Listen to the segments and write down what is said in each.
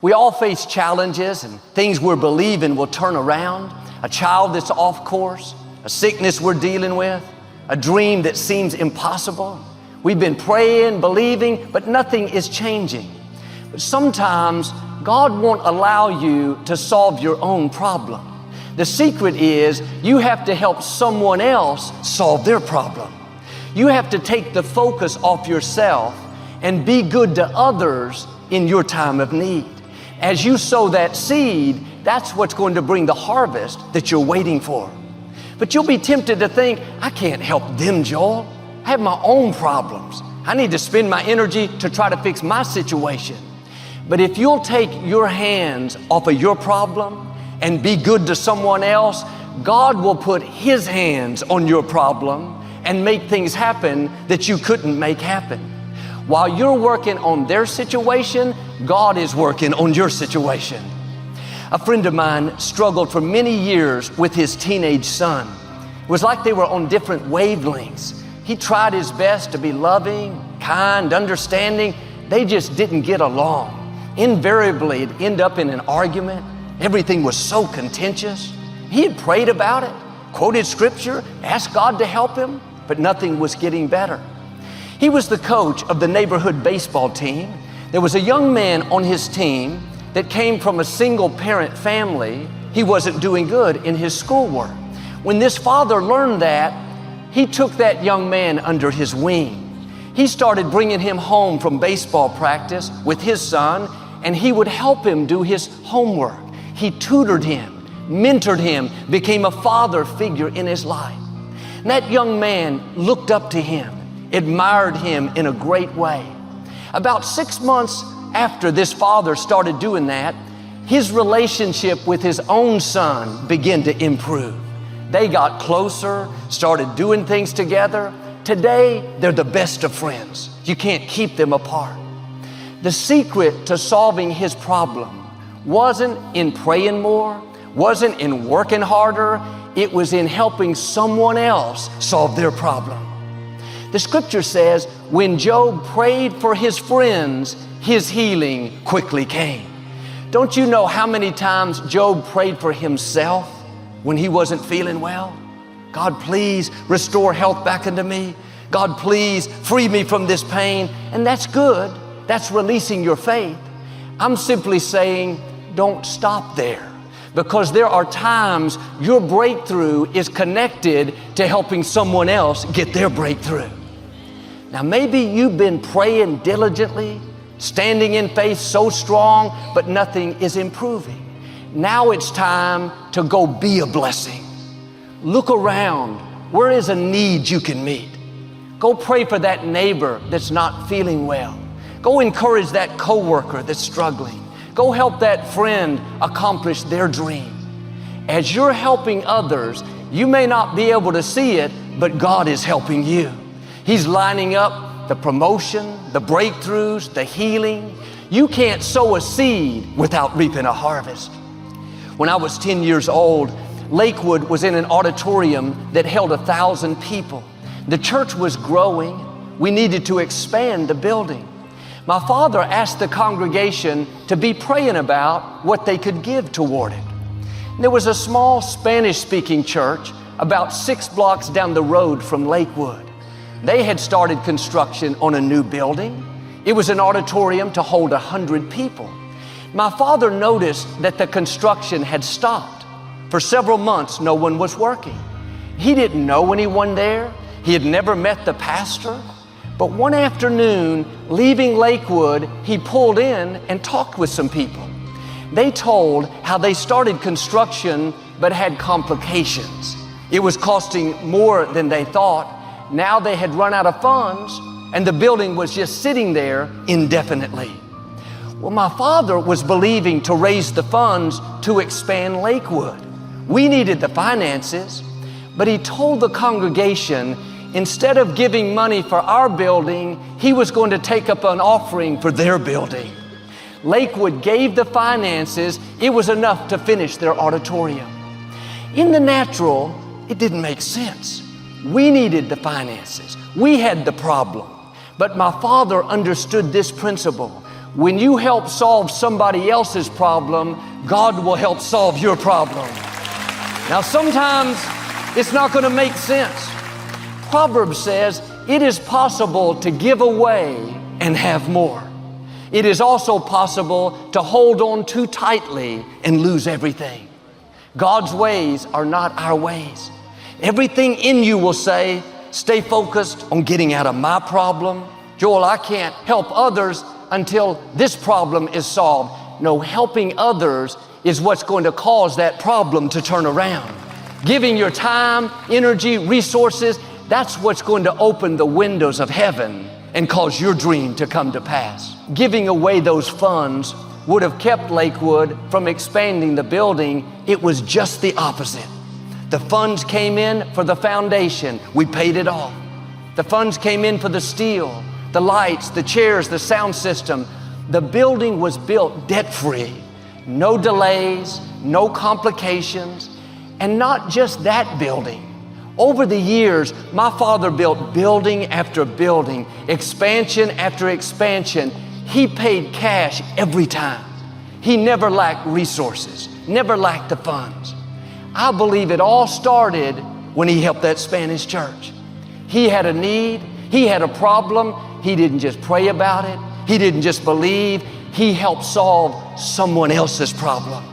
We all face challenges and things we're believing will turn around. A child that's off course, a sickness we're dealing with, a dream that seems impossible. We've been praying, believing, but nothing is changing. But sometimes God won't allow you to solve your own problem. The secret is you have to help someone else solve their problem. You have to take the focus off yourself and be good to others in your time of need. As you sow that seed, that's what's going to bring the harvest that you're waiting for. But you'll be tempted to think, I can't help them, Joel. I have my own problems. I need to spend my energy to try to fix my situation. But if you'll take your hands off of your problem and be good to someone else, God will put His hands on your problem and make things happen that you couldn't make happen. While you're working on their situation, God is working on your situation. A friend of mine struggled for many years with his teenage son. It was like they were on different wavelengths. He tried his best to be loving, kind, understanding. They just didn't get along. Invariably, it'd end up in an argument. Everything was so contentious. He had prayed about it, quoted scripture, asked God to help him, but nothing was getting better. He was the coach of the neighborhood baseball team. There was a young man on his team that came from a single parent family. He wasn't doing good in his schoolwork. When this father learned that, he took that young man under his wing. He started bringing him home from baseball practice with his son, and he would help him do his homework. He tutored him, mentored him, became a father figure in his life. And that young man looked up to him, admired him in a great way. About 6 months after this father started doing that, his relationship with his own son began to improve. They got closer, started doing things together. Today, they're the best of friends. You can't keep them apart. The secret to solving his problem wasn't in praying more, wasn't in working harder. It was in helping someone else solve their problem. The scripture says, when Job prayed for his friends, his healing quickly came. Don't you know how many times Job prayed for himself when he wasn't feeling well? God, please restore health back into me. God, please free me from this pain. And that's good. That's releasing your faith. I'm simply saying, don't stop there. Because there are times your breakthrough is connected to helping someone else get their breakthrough. Now, maybe you've been praying diligently, standing in faith so strong, but nothing is improving. Now it's time to go be a blessing. Look around. Where is a need you can meet? Go pray for that neighbor that's not feeling well. Go encourage that coworker that's struggling. Go help that friend accomplish their dream. As you're helping others, you may not be able to see it, but God is helping you. He's lining up the promotion, the breakthroughs, the healing. You can't sow a seed without reaping a harvest. When I was 10 years old, Lakewood was in an auditorium that held 1,000 people. The church was growing. We needed to expand the building. My father asked the congregation to be praying about what they could give toward it. There was a small Spanish-speaking church about 6 blocks down the road from Lakewood. They had started construction on a new building. It was an auditorium to hold 100 people. My father noticed that the construction had stopped. For several months, no one was working. He didn't know anyone there. He had never met the pastor. But one afternoon, leaving Lakewood, he pulled in and talked with some people. They told how they started construction but had complications. It was costing more than they thought. Now they had run out of funds and the building was just sitting there indefinitely. Well, my father was believing to raise the funds to expand Lakewood. We needed the finances, but he told the congregation instead of giving money for our building, he was going to take up an offering for their building. Lakewood gave the finances. It was enough to finish their auditorium. In the natural, it didn't make sense. We needed the finances. We had the problem. But my father understood this principle. When you help solve somebody else's problem, God will help solve your problem. Now, sometimes it's not going to make sense. Proverbs says it is possible to give away and have more. It is also possible to hold on too tightly and lose everything. God's ways are not our ways. Everything in you will say, stay focused on getting out of my problem. Joel, I can't help others until this problem is solved. No, helping others is what's going to cause that problem to turn around. Giving your time, energy, resources, that's what's going to open the windows of heaven and cause your dream to come to pass. Giving away those funds would have kept Lakewood from expanding the building. It was just the opposite. The funds came in for the foundation. We paid it off. The funds came in for the steel, the lights, the chairs, the sound system. The building was built debt-free. No delays, no complications. And not just that building. Over the years, my father built building after building, expansion after expansion. He paid cash every time. He never lacked resources, never lacked the funds. I believe it all started when he helped that Spanish church. He had a need, he had a problem. He didn't just pray about it. He didn't just believe. He helped solve someone else's problem.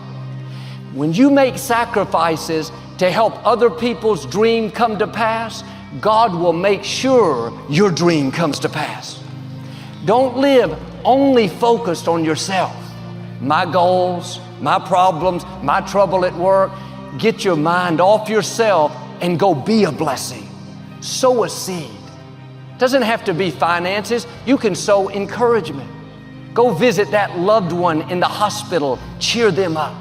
When you make sacrifices to help other people's dream come to pass, God will make sure your dream comes to pass. Don't live only focused on yourself. My goals, my problems, my trouble at work. Get your mind off yourself and go be a blessing. Sow a seed. Doesn't have to be finances. You can sow encouragement. Go visit that loved one in the hospital. Cheer them up.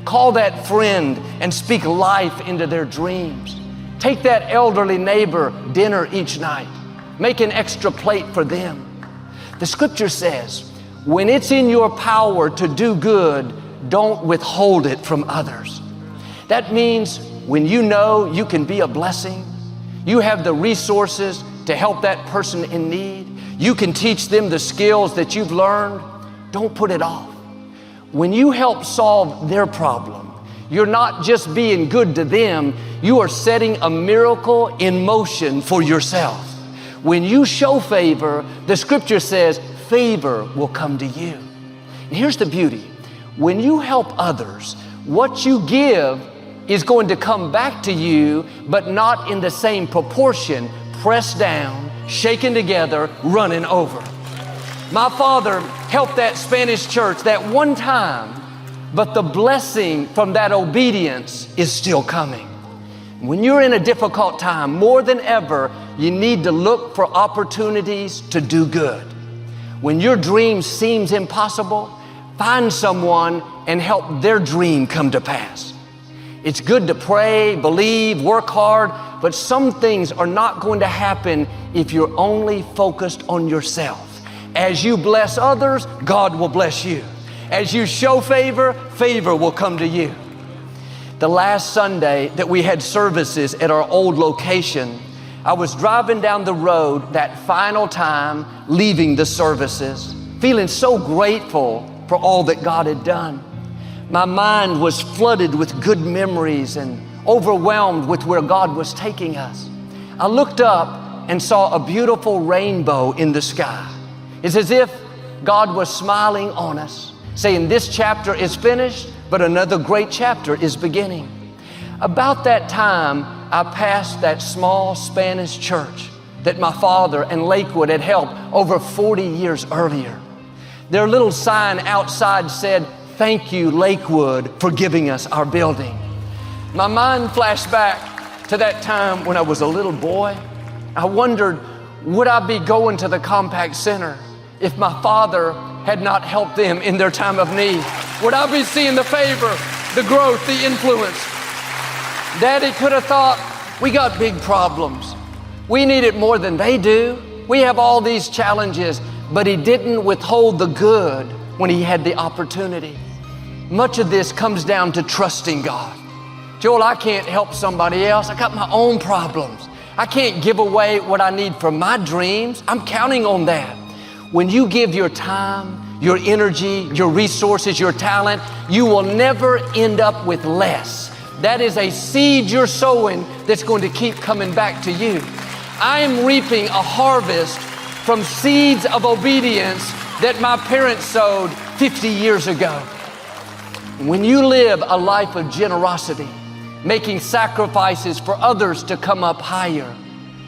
Call that friend and speak life into their dreams. Take that elderly neighbor dinner each night. Make an extra plate for them. The scripture says, when it's in your power to do good, don't withhold it from others. That means when you know you can be a blessing, you have the resources to help that person in need, you can teach them the skills that you've learned, don't put it off. When you help solve their problem, you're not just being good to them, you are setting a miracle in motion for yourself. When you show favor, the scripture says favor will come to you. And here's the beauty. When you help others, what you give is going to come back to you, but not in the same proportion, pressed down, shaken together, running over. My father helped that Spanish church that one time, but the blessing from that obedience is still coming. When you're in a difficult time, more than ever, you need to look for opportunities to do good. When your dream seems impossible, find someone and help their dream come to pass. It's good to pray, believe, work hard, but some things are not going to happen if you're only focused on yourself. As you bless others, God will bless you. As you show favor, favor will come to you. The last Sunday that we had services at our old location, I was driving down the road that final time, leaving the services, feeling so grateful for all that God had done. My mind was flooded with good memories and overwhelmed with where God was taking us. I looked up and saw a beautiful rainbow in the sky. It's as if God was smiling on us, saying this chapter is finished, but another great chapter is beginning. About that time, I passed that small Spanish church that my father and Lakewood had helped over 40 years earlier. Their little sign outside said, "Thank you, Lakewood, for giving us our building." My mind flashed back to that time when I was a little boy. I wondered, would I be going to the Compact Center if my father had not helped them in their time of need? Would I be seeing the favor, the growth, the influence? Daddy could have thought, we got big problems. We need it more than they do. We have all these challenges, but he didn't withhold the good when he had the opportunity. Much of this comes down to trusting God. Joel, I can't help somebody else. I got my own problems. I can't give away what I need for my dreams. I'm counting on that. When you give your time, your energy, your resources, your talent, you will never end up with less. That is a seed you're sowing that's going to keep coming back to you. I am reaping a harvest from seeds of obedience that my parents sowed 50 years ago. When you live a life of generosity, making sacrifices for others to come up higher,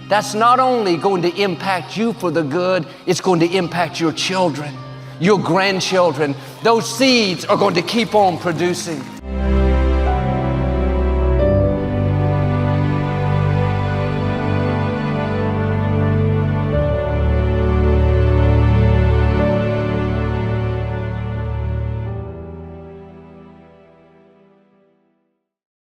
that's not only going to impact you for the good, it's going to impact your children, your grandchildren. Those seeds are going to keep on producing.